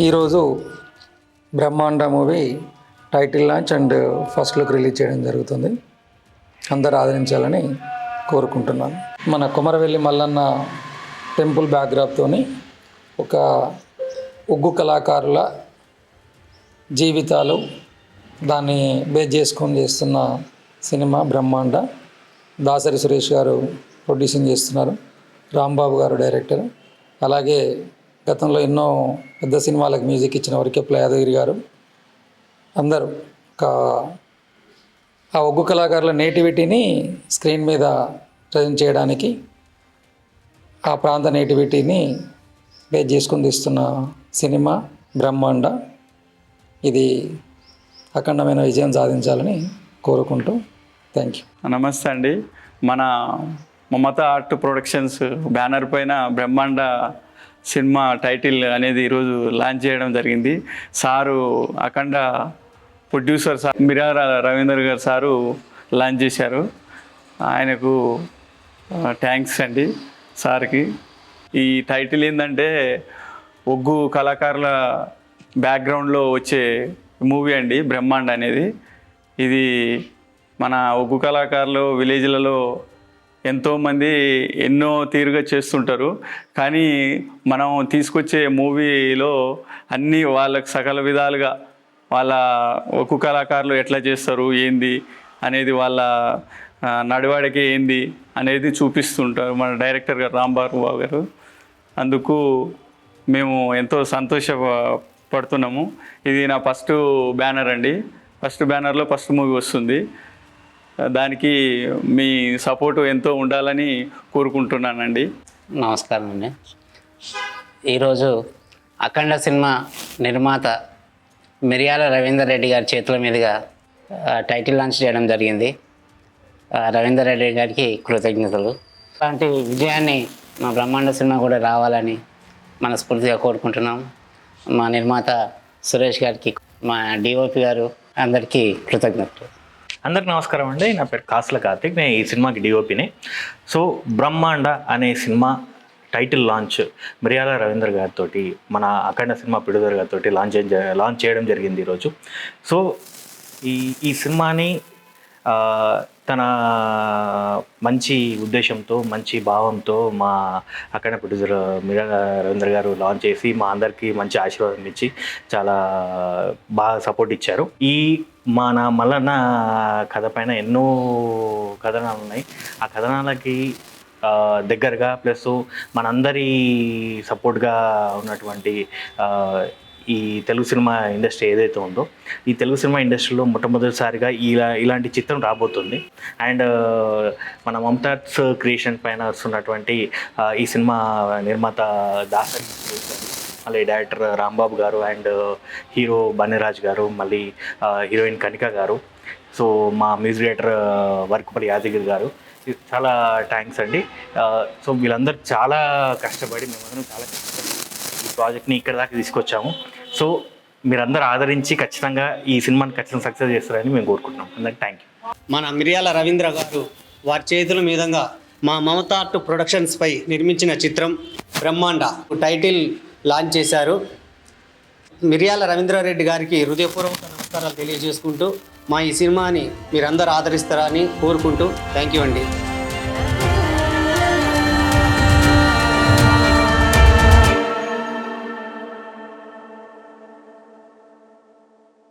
ఈరోజు బ్రహ్మాండ movie title launch and first look release చేయడం జరుగుతుంది. అందరూ ఆదరించాలని కోరుకుంటున్నాను. మన కొమరవెల్లి మల్లన్న టెంపుల్ బ్యాక్డ్రాప్తో ఒక ఉగ్గు కళాకారుల జీవితాలు దాన్ని బేస్ చేసుకొని చేస్తున్న సినిమా బ్రహ్మాండ. దాసరి సురేష్ గారు ప్రొడ్యూసింగ్ చేస్తున్నారు, రాంబాబు గారు డైరెక్టర్. అలాగే గతంలో ఎన్నో పెద్ద సినిమాలకు మ్యూజిక్ ఇచ్చిన వరకెప్ల యాదగిరి గారు. అందరూ ఆ ఒగ్గు కళాకారుల నేటివిటీని స్క్రీన్ మీద ప్రజెంట్ చేయడానికి, ఆ ప్రాంత నేటివిటీని బేస్ చేసుకుని తీస్తున్న సినిమా బ్రహ్మాండ. ఇది అఖండమైన విజయం సాధించాలని కోరుకుంటూ థ్యాంక్ యూ. నమస్తే అండి. మన మమత ఆర్ట్ ప్రొడక్షన్స్ బ్యానర్ పైన బ్రహ్మాండ సినిమా టైటిల్ అనేది ఈరోజు లాంచ్ చేయడం జరిగింది. సారు అఖండ ప్రొడ్యూసర్ సార్ మిర్యాల రవీందర్ గారు సారు లాంచ్ చేశారు. ఆయనకు థ్యాంక్స్ అండి సార్కి. ఈ టైటిల్ ఏంటంటే ఒగ్గు కళాకారుల బ్యాక్గ్రౌండ్లో వచ్చే మూవీ అండి బ్రహ్మాండ అనేది. ఇది మన ఒగ్గు కళాకారులు విలేజ్లలో ఎంతోమంది ఎన్నో తీరుగా చేస్తుంటారు, కానీ మనం తీసుకొచ్చే మూవీలో అన్నీ వాళ్ళకి సకల విధాలుగా వాళ్ళ ఒగ్గు కళాకారులు ఎట్లా చేస్తారు ఏంది అనేది, వాళ్ళ నడవడికి ఏంది అనేది చూపిస్తుంటారు మన డైరెక్టర్ గారు రాంబాబు గారు. అందుకు మేము ఎంతో సంతోషపడుతున్నాము. ఇది నా ఫస్ట్ బ్యానర్ అండి. ఫస్ట్ బ్యానర్లో ఫస్ట్ మూవీ వస్తుంది. దానికి మీ సపోర్టు ఎంతో ఉండాలని కోరుకుంటున్నానండి. నమస్కారం అండి. ఈరోజు అఖండ సినిమా నిర్మాత మిర్యాల రవీందర్ రెడ్డి గారి చేతుల మీదుగా టైటిల్ లాంచ్ చేయడం జరిగింది. రవీందర్ రెడ్డి గారికి కృతజ్ఞతలు. అలాంటి విజయాన్ని మా బ్రహ్మాండ సినిమా కూడా రావాలని మనస్ఫూర్తిగా కోరుకుంటున్నాం. మా నిర్మాత సురేష్ గారికి, మా డిఓపి గారు అందరికీ కృతజ్ఞతలు. అందరికి నమస్కారం అండి. నా పేరు కాసుల కార్తిక్, నేను ఈ సినిమాకి డిఓపిని. సో బ్రహ్మాండ అనే సినిమా టైటిల్ లాంచ్ మిర్యాల రవీందర్ గారితో, మన అఖండ సినిమా ప్రొడ్యూసర్ గారితో లాంచ్ చేయడం జరిగింది ఈరోజు. సో ఈ సినిమాని తన మంచి ఉద్దేశంతో, మంచి భావంతో మా అఖండ ప్రొడ్యూసర్ మిర్యాల రవీందర్ గారు లాంచ్ చేసి మా అందరికీ మంచి ఆశీర్వాదం ఇచ్చి చాలా బాగా సపోర్ట్ ఇచ్చారు. ఈ మన మల్లన్న కథ పైన ఎన్నో కథనాలు ఉన్నాయి. ఆ కథనాలకి దగ్గరగా ప్లస్ మనందరి సపోర్ట్గా ఉన్నటువంటి ఈ తెలుగు సినిమా ఇండస్ట్రీ ఏదైతే ఉందో, ఈ తెలుగు సినిమా ఇండస్ట్రీలో మొట్టమొదటిసారిగా ఇలాంటి చిత్రం రాబోతుంది. అండ్ మన మమతాస్ క్రియేషన్ పైన వస్తున్నటువంటి ఈ సినిమా నిర్మాత దాసరి, మళ్ళీ డైరెక్టర్ రాంబాబు గారు అండ్ హీరో బన్నీరాజ్ గారు, మళ్ళీ హీరోయిన్ కనిక గారు, సో మా మ్యూజిక్ డైరెక్టర్ వర్కుపల్లి యాదగిరి గారు, చాలా థ్యాంక్స్ అండి. సో వీళ్ళందరూ చాలా కష్టపడి, మేమందరం చాలా కష్టపడి ఈ ప్రాజెక్ట్ని ఇక్కడ దాకా తీసుకొచ్చాము. సో మీరందరూ ఆదరించి ఖచ్చితంగా ఈ సినిమాని ఖచ్చితంగా సక్సెస్ చేస్తారని మేము కోరుకుంటున్నాం. అందరికి థ్యాంక్ యూ. మన మిర్యాల రవీంద్ర గారు వారి చేతుల మీదుగా మా మమత ఆర్ట్ ప్రొడక్షన్స్ పై నిర్మించిన చిత్రం బ్రహ్మాండ టైటిల్ లాంచ్ చేశారు. మిర్యాల రవీంద్రారెడ్డి గారికి హృదయపూర్వక నమస్కారాలు తెలియజేసుకుంటూ మా ఈ సినిమాని మీరందరూ ఆదరిస్తారని కోరుకుంటూ థ్యాంక్ యూ అండి.